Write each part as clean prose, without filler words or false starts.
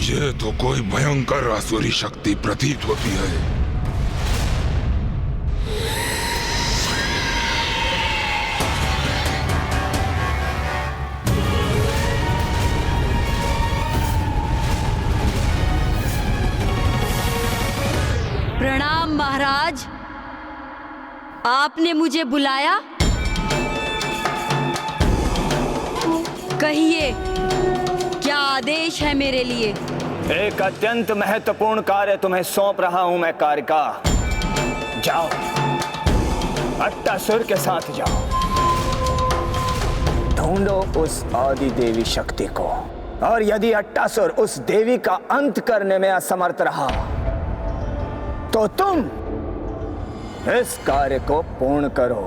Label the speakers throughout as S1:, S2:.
S1: ये तो कोई भयंकर आसुरी शक्ति प्रतीत होती है।
S2: प्रणाम महाराज, आपने मुझे बुलाया? कहिए, क्या आदेश है मेरे लिए?
S3: एक अत्यंत महत्वपूर्ण कार्य तुम्हें सौंप रहा हूं मैं कारिका। जाओ, अट्टासुर के साथ जाओ, ढूंढो उस आदि देवी शक्ति को, और यदि अट्टासुर उस देवी का अंत करने में असमर्थ रहा तो तुम इस कार्य को पूर्ण करो।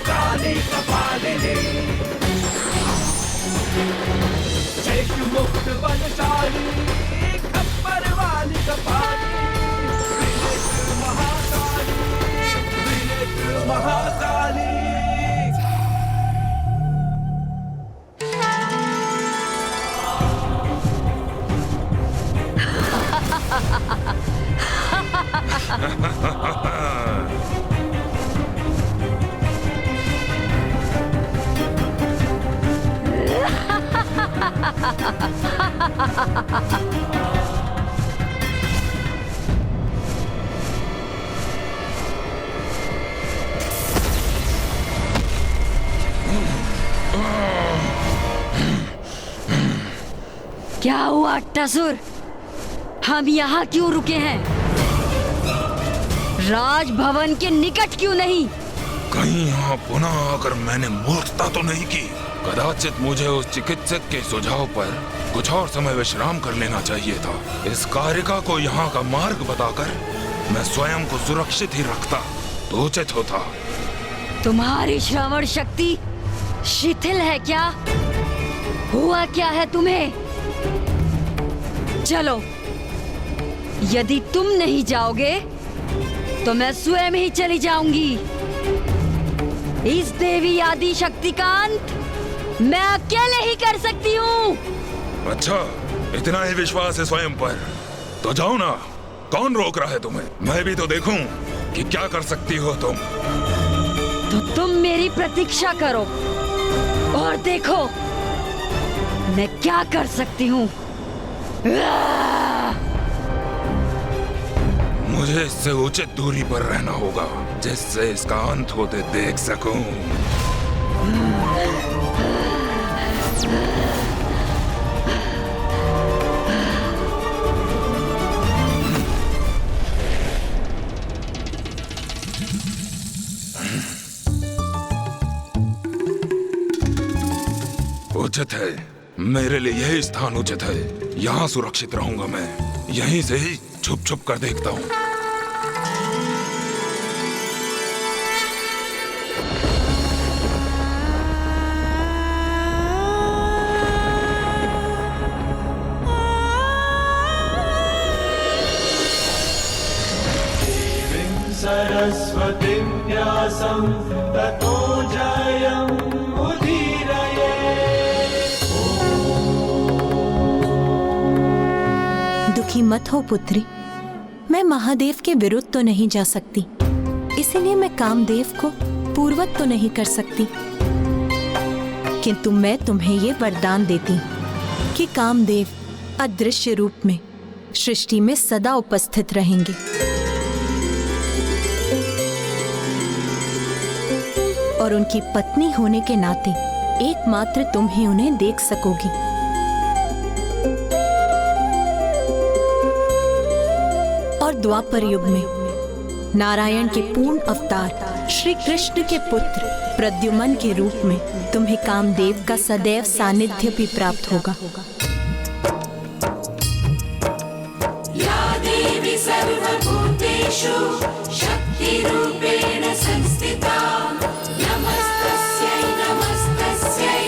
S4: काली कपालिनी, शेष मुक्त बलशाली, खप्पर वाली कपाली, त्रिनेत्र महाकाली, त्रिनेत्र महाकाली।
S2: क्या हुआ अट्टासुर? हम यहाँ क्यों रुके हैं? राजभवन के निकट क्यों नहीं?
S1: कहीं यहाँ पुनः आकर मैंने मूर्खता तो नहीं की? कदाचित मुझे उस चिकित्सक के सुझाव पर कुछ और समय विश्राम कर लेना चाहिए था। इस कारिका को यहाँ का मार्ग बताकर मैं स्वयं को सुरक्षित ही रखता तो उचित होता।
S2: तुम्हारी श्रवण शक्ति शिथिल है क्या? हुआ क्या है तुम्हें? चलो, यदि तुम नहीं जाओगे तो मैं स्वयं ही चली जाऊंगी। इस देवी आदि शक्ति का अंत मैं अकेले ही कर सकती हूँ।
S1: अच्छा, इतना ही विश्वास है स्वयं पर, तो जाओ ना। कौन रोक रहा है तुम्हें? मैं भी तो देखूं कि क्या कर सकती हो तुम।
S2: तो तुम मेरी प्रतीक्षा करो और देखो मैं क्या कर सकती हूँ।
S1: मुझे इससे उचित दूरी पर रहना होगा, जिससे इसका अंत होते देख सकूं। उचित है, मेरे लिए यही स्थान उचित है। यहाँ सुरक्षित रहूंगा मैं। यहीं से ही छुप छुप कर देखता हूँ।
S4: सरस्वतीं व्यासं ततो जयम् उदीरये।
S5: दुखी मत हो पुत्री, मैं महादेव के विरुद्ध तो नहीं जा सकती, इसीलिए मैं कामदेव को पूर्वत तो नहीं कर सकती, किंतु मैं तुम्हें ये वरदान देती कि कामदेव अदृश्य रूप में सृष्टि में सदा उपस्थित रहेंगे और उनकी पत्नी होने के नाते एकमात्र तुम ही उन्हें देख सकोगी। और द्वापर युग में नारायण के पूर्ण अवतार श्री कृष्ण के पुत्र प्रद्युमन के रूप में तुम्हें कामदेव का सदैव सानिध्य भी प्राप्त होगा।
S6: या देवी सर्वभूतेषु शक्तिरूपेण संस्थिता, नमस्तस्यै नमस्तस्यै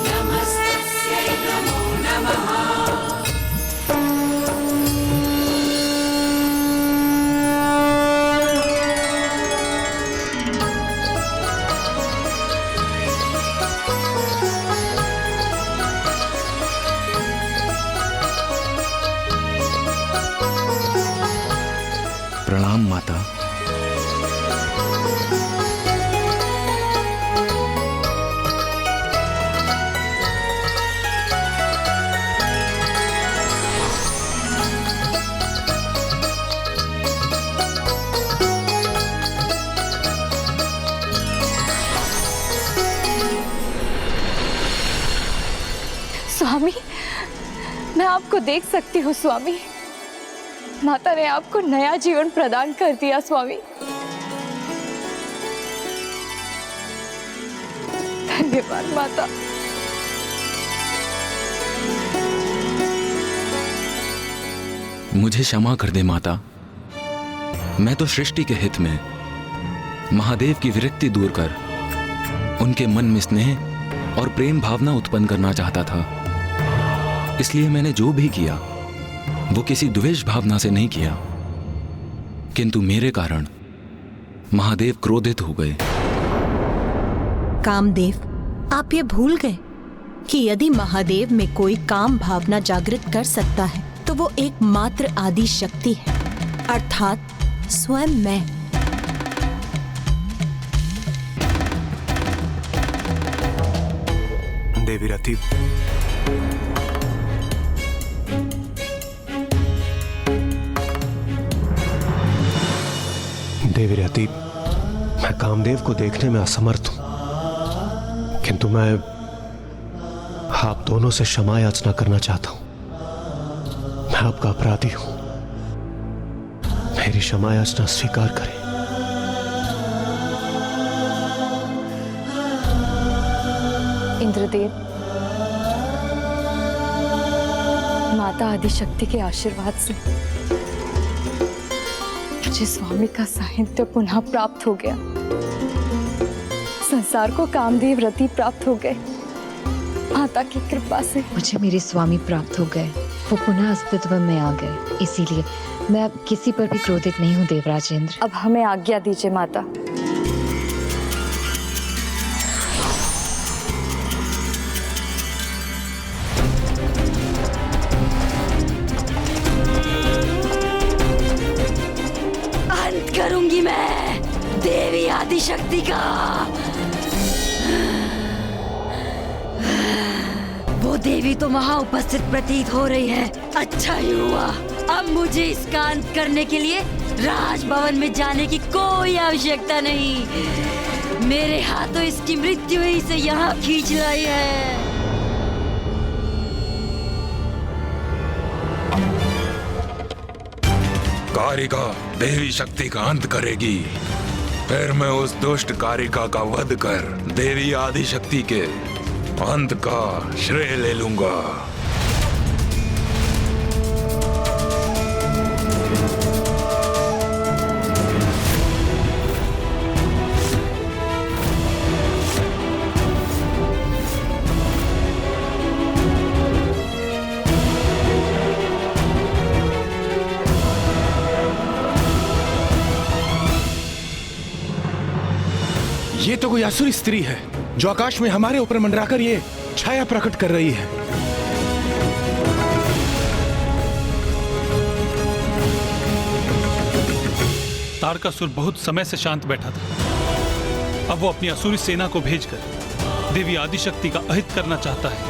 S6: नमस्तस्यै नमो नमः।
S7: स्वामी, मैं आपको देख सकती हूँ स्वामी। माता ने आपको नया जीवन प्रदान कर दिया स्वामी। धन्यवाद माता।
S1: मुझे क्षमा कर दे माता। मैं तो सृष्टि के हित में महादेव की विरक्ति दूर कर उनके मन में स्नेह और प्रेम भावना उत्पन्न करना चाहता था। इसलिए मैंने जो भी किया वो किसी द्वेष भावना से नहीं किया, किंतु मेरे कारण महादेव क्रोधित हो गए।
S5: कामदेव, आप ये भूल गए कि यदि महादेव में कोई काम भावना जागृत कर सकता है तो वो एकमात्र आदि शक्ति है, अर्थात स्वयं मैं।
S8: देवी रति, देवी रति, मैं कामदेव को देखने में असमर्थ हूं, किंतु मैं आप दोनों से क्षमा याचना करना चाहता हूं। मैं आपका अपराधी हूं, मेरी क्षमा याचना स्वीकार करें।
S7: इंद्रदेव, माता आदिशक्ति के आशीर्वाद से मुझे स्वामी का साहित्य पुनः प्राप्त हो गया। संसार को कामदेव रति प्राप्त हो गए। माता की कृपा से
S9: मुझे मेरे स्वामी प्राप्त हो गए, वो पुनः अस्तित्व में आ गए। इसीलिए मैं अब किसी पर भी क्रोधित नहीं हूँ देवराजेंद्र।
S7: अब हमें आज्ञा दीजिए माता।
S2: अंत करूंगी मैं देवी आदिशक्ति का। वो देवी तो वहाँ उपस्थित प्रतीत हो रही है। अच्छा ही हुआ, अब मुझे इसका अंत करने के लिए राजभवन में जाने की कोई आवश्यकता नहीं। मेरे हाथों इसकी मृत्यु ही से यहाँ खींच लाई है।
S1: कारिका देवी शक्ति का अंत करेगी, फिर मैं उस दुष्ट कारिका का वध कर देवी आदिशक्ति के अंत का श्रेय ले लूंगा।
S8: ये तो कोई असुरी स्त्री है जो आकाश में हमारे ऊपर मंडराकर ये छाया प्रकट कर रही है।
S10: तारकासुर बहुत समय से शांत बैठा था। अब वो अपनी असुरी सेना को भेजकर देवी आदिशक्ति का अहित करना चाहता है।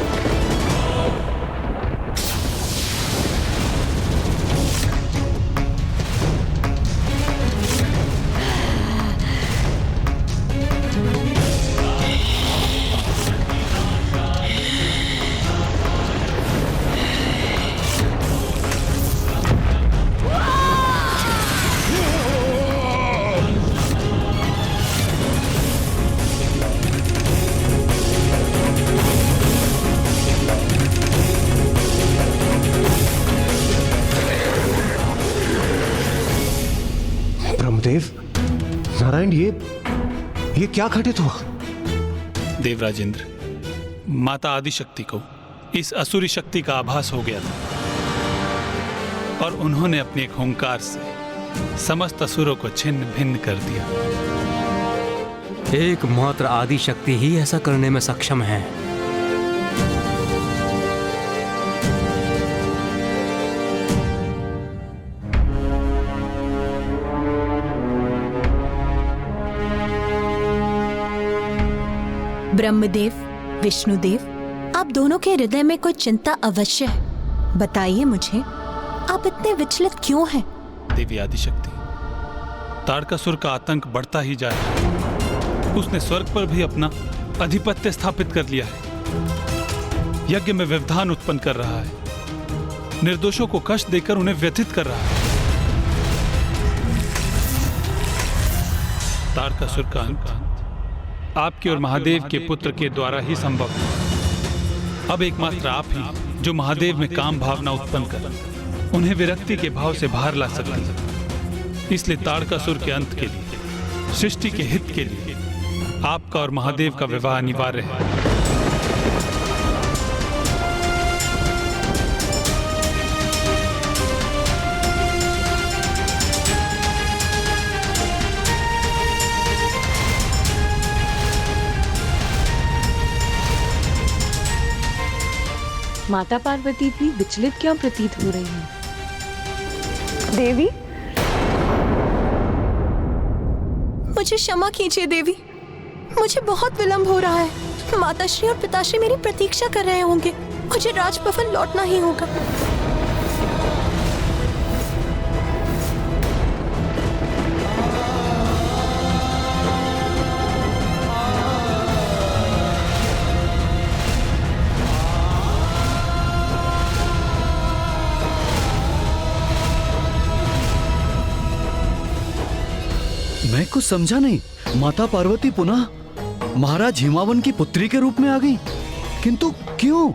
S8: ब्रह्मदेव, नारायण, ये क्या घटित हुआ?
S10: देवराजेंद्र, माता आदिशक्ति को इस असुरी शक्ति का आभास हो गया था और उन्होंने अपने एक हुंकार से समस्त असुरों को छिन्न भिन्न कर दिया।
S11: एकमात्र आदिशक्ति ही ऐसा करने में सक्षम है।
S5: ब्रह्मदेव, विष्णुदेव, आप दोनों के हृदय में कोई चिंता अवश्य है। बताइए मुझे, आप इतने विचलित क्यों हैं?
S10: देवी आदिशक्ति, तारकासुर का आतंक बढ़ता ही जा रहा है। उसने स्वर्ग पर भी अपना आधिपत्य स्थापित कर लिया है। यज्ञ में व्यवधान उत्पन्न कर रहा है, निर्दोषों को कष्ट देकर उन्हें व्यथित कर रहा है। तारकासुर का अंत आपके और महादेव के पुत्र के द्वारा ही संभव है। अब एकमात्र आप ही जो महादेव में काम भावना उत्पन्न कर उन्हें विरक्ति के भाव से बाहर ला सकते हैं। इसलिए तारकासुर के अंत के लिए, सृष्टि के हित के लिए आपका और महादेव का विवाह अनिवार्य है।
S12: माता पार्वती भी विचलित क्यों प्रतीत हो रही हैं?
S7: देवी,
S5: मुझे क्षमा कीजिए देवी, मुझे बहुत विलंब हो रहा है। माताश्री और पिताश्री मेरी प्रतीक्षा कर रहे होंगे। मुझे राजभवन लौटना ही होगा।
S13: मैं कुछ समझा नहीं। माता पार्वती पुनः महाराज हिमावन की पुत्री के रूप में आ गई, किंतु क्यों?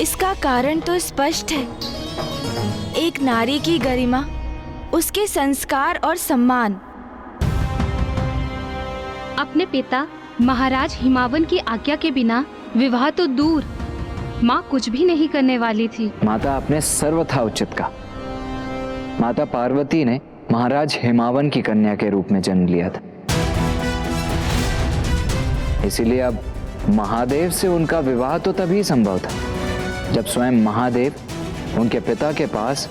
S7: इसका कारण तो स्पष्ट है। एक नारी की गरिमा, उसके संस्कार और सम्मान।
S14: अपने पिता महाराज हिमावन की आज्ञा के बिना विवाह तो दूर, माँ कुछ भी नहीं करने वाली थी।
S15: माता आपने सर्वथा उचित कहा। माता पार्वती ने महाराज हिमावन की कन्या के रूप में जन्म लिया था, इसीलिए अब महादेव से उनका विवाह तो तभी संभव था जब स्वयं महादेव उनके पिता के पास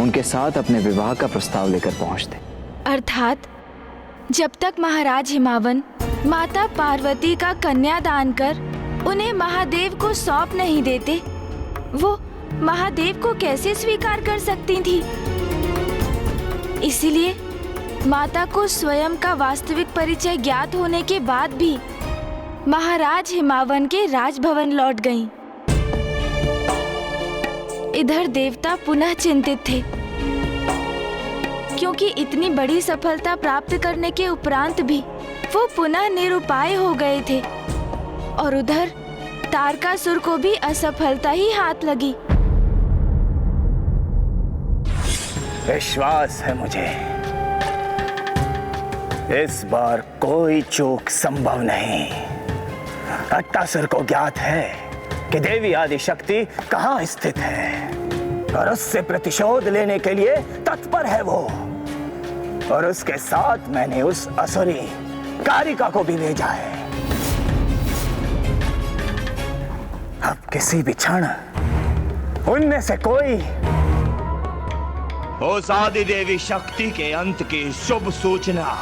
S15: उनके साथ अपने विवाह का प्रस्ताव लेकर पहुंचते।
S7: अर्थात जब तक महाराज हिमावन माता पार्वती का कन्यादान कर उन्हें महादेव को सौंप नहीं देते, वो महादेव को कैसे स्वीकार कर सकती थी? इसीलिए माता को स्वयं का वास्तविक परिचय ज्ञात होने के बाद भी महाराज हिमावन के राजभवन लौट गईं। इधर देवता पुनः चिंतित थे, क्योंकि इतनी बड़ी सफलता प्राप्त करने के उपरांत भी वो पुनः निरुपाय हो गए थे, और उधर तारकासुर को भी असफलता ही हाथ लगी।
S3: विश्वास है मुझे, इस बार कोई चूक संभव नहीं। अट्टासुर को ज्ञात है कि देवी आदि शक्ति कहाँ स्थित है, और उससे प्रतिशोध लेने के लिए तत्पर है वो। और उसके साथ मैंने उस असुरी कारिका को भी भेजा है। अब किसी भी क्षण उनमें से कोई उस आदि देवी शक्ति के अंत की शुभ सूचना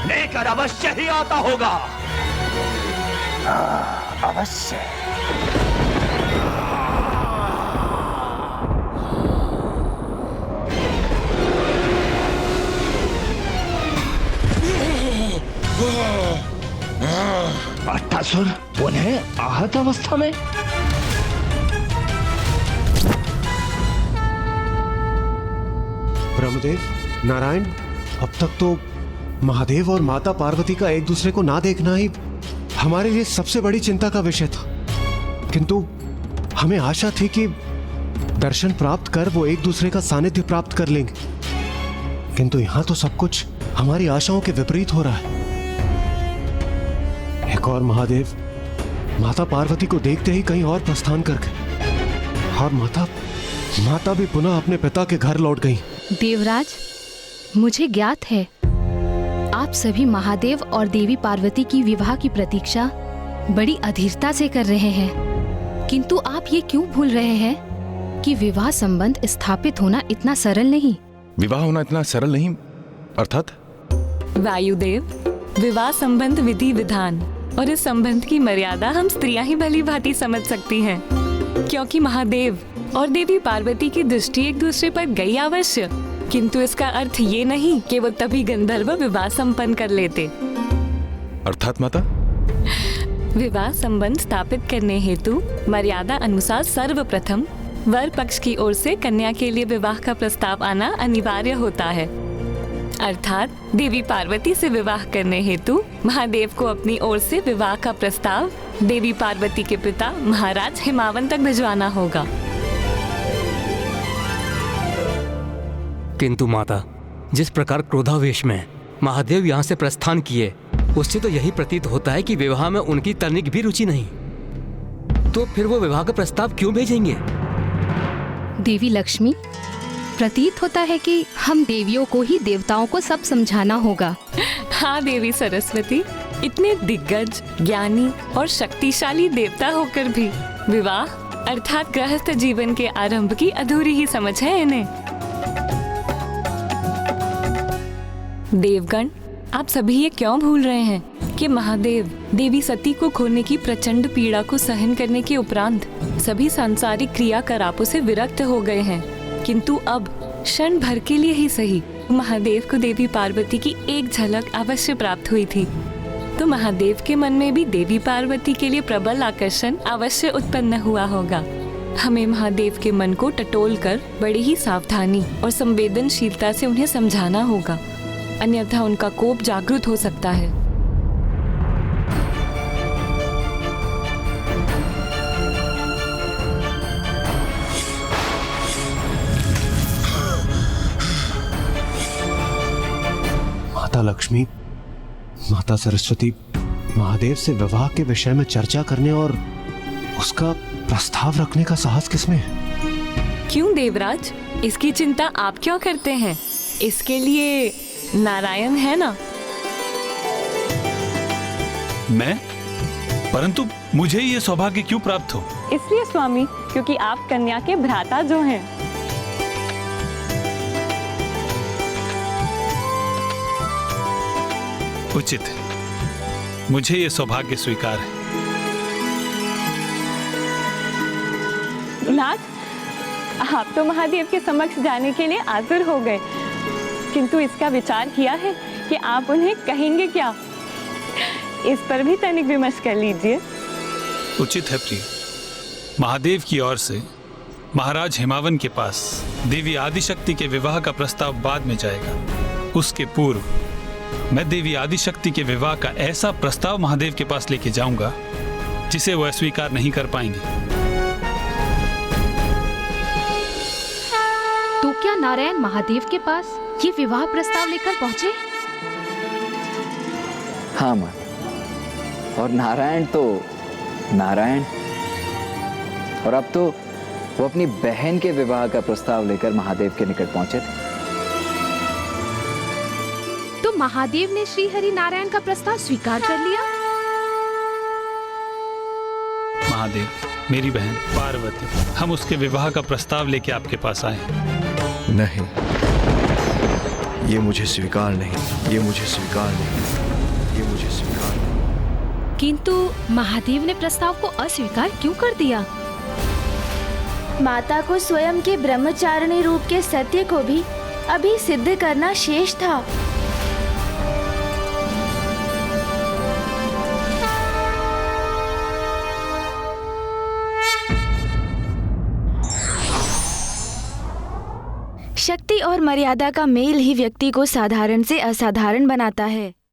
S3: लेकर अवश्य ही आता होगा। अवश्य। अट्टासुर उन्हें आहत अवस्था में?
S8: ब्रह्मदेव, नारायण, अब तक तो महादेव और माता पार्वती का एक दूसरे को ना देखना ही हमारे लिए सबसे बड़ी चिंता का विषय था। किंतु हमें आशा थी कि दर्शन प्राप्त कर वो एक दूसरे का सानिध्य प्राप्त कर लेंगे, किंतु यहां तो सब कुछ हमारी आशाओं के विपरीत हो रहा है। एक और महादेव माता पार्वती को देखते ही कहीं और प्रस्थान कर गए, और माता भी पुनः अपने पिता के घर लौट गई।
S14: देवराज, मुझे ज्ञात है आप सभी महादेव और देवी पार्वती की विवाह की प्रतीक्षा बड़ी अधीरता से कर रहे हैं, किंतु आप ये क्यों भूल रहे हैं कि विवाह संबंध स्थापित होना इतना सरल नहीं।
S1: विवाह होना इतना सरल नहीं अर्थात?
S12: वायुदेव, विवाह संबंध विधि विधान और इस संबंध की मर्यादा हम स्त्रियां ही भली भांति समझ सकती हैं, क्योंकि महादेव और देवी पार्वती की दृष्टि एक दूसरे पर गई अवश्य, किंतु इसका अर्थ ये नहीं कि वो तभी गंधर्व विवाह संपन्न कर लेते।
S1: अर्थात माता?
S12: विवाह संबंध स्थापित करने हेतु मर्यादा अनुसार सर्वप्रथम वर पक्ष की ओर से कन्या के लिए विवाह का प्रस्ताव आना अनिवार्य होता है। अर्थात देवी पार्वती से विवाह करने हेतु महादेव को अपनी ओर से विवाह का प्रस्ताव देवी पार्वती के पिता महाराज हिमावन तक भिजवाना होगा।
S11: किंतु माता, जिस प्रकार क्रोधावेश में महादेव यहाँ से प्रस्थान किए, उससे तो यही प्रतीत होता है कि विवाह में उनकी तनिक भी रुचि नहीं। तो फिर वो विवाह का प्रस्ताव क्यों भेजेंगे?
S14: देवी लक्ष्मी, प्रतीत होता है कि हम देवियों को ही देवताओं को सब समझाना होगा।
S12: हाँ देवी सरस्वती, इतने दिग्गज, ज्ञानी और शक्तिशाली देवता होकर भी विवाह अर्थात गृहस्थ जीवन के आरंभ की अधूरी ही समझ है इन्हें। देवगण, आप सभी ये क्यों भूल रहे हैं कि महादेव देवी सती को खोने की प्रचंड पीड़ा को सहन करने के उपरांत सभी सांसारिक क्रियाकलापों से विरक्त हो गए हैं, किंतु अब क्षण भर के लिए ही सही महादेव को देवी पार्वती की एक झलक अवश्य प्राप्त हुई थी। तो महादेव के मन में भी देवी पार्वती के लिए प्रबल आकर्षण अवश्य उत्पन्न हुआ होगा। हमें महादेव के मन को टटोल कर बड़ी ही सावधानी और संवेदनशीलता से उन्हें समझाना होगा, अन्यथा उनका कोप जागृत हो सकता है।
S8: माता लक्ष्मी, माता सरस्वती, महादेव से विवाह के विषय में चर्चा करने और उसका प्रस्ताव रखने का साहस किसमें है?
S12: क्यों देवराज, इसकी चिंता आप क्यों करते हैं? इसके लिए नारायण है ना।
S10: मैं? परंतु मुझे ये सौभाग्य क्यों प्राप्त हो?
S12: इसलिए स्वामी, क्योंकि आप कन्या के भ्राता जो हैं।
S10: उचित है, मुझे ये सौभाग्य स्वीकार है।
S12: नाथ, आप तो महादेव के समक्ष जाने के लिए आतुर हो गए, किंतु इसका विचार किया है कि आप उन्हें कहेंगे क्या? इस पर भी तनिक विमर्श कर लीजिए।
S10: उचित है प्रिय। महादेव की ओर से महाराज हिमावन के पास देवी आदिशक्ति के विवाह का प्रस्ताव बाद में जाएगा। उसके पूर्व मैं देवी आदिशक्ति के विवाह का ऐसा प्रस्ताव महादेव के पास लेके जाऊंगा जिसे वह स्वीकार नहीं कर पाएंगे।
S14: तो क्या नारायण महादेव के पास ये विवाह प्रस्ताव लेकर पहुंचे?
S15: हाँ माँ, और नारायण तो नारायण, और अब तो वो अपनी बहन के विवाह का प्रस्ताव लेकर महादेव के निकट पहुंचे थे।
S14: तो महादेव ने श्री हरि नारायण का प्रस्ताव स्वीकार कर लिया?
S10: महादेव, मेरी बहन पार्वती, हम उसके विवाह का प्रस्ताव लेके आपके पास आए।
S16: नहीं, ये मुझे स्वीकार नहीं, ये मुझे स्वीकार नहीं, ये मुझे स्वीकार नहीं।
S14: किंतु महादेव ने प्रस्ताव को अस्वीकार क्यों कर दिया?
S7: माता को स्वयं के ब्रह्मचारिणी रूप के सत्य को भी अभी सिद्ध करना शेष था। शक्ति और मर्यादा का मेल ही व्यक्ति को साधारण से असाधारण बनाता है।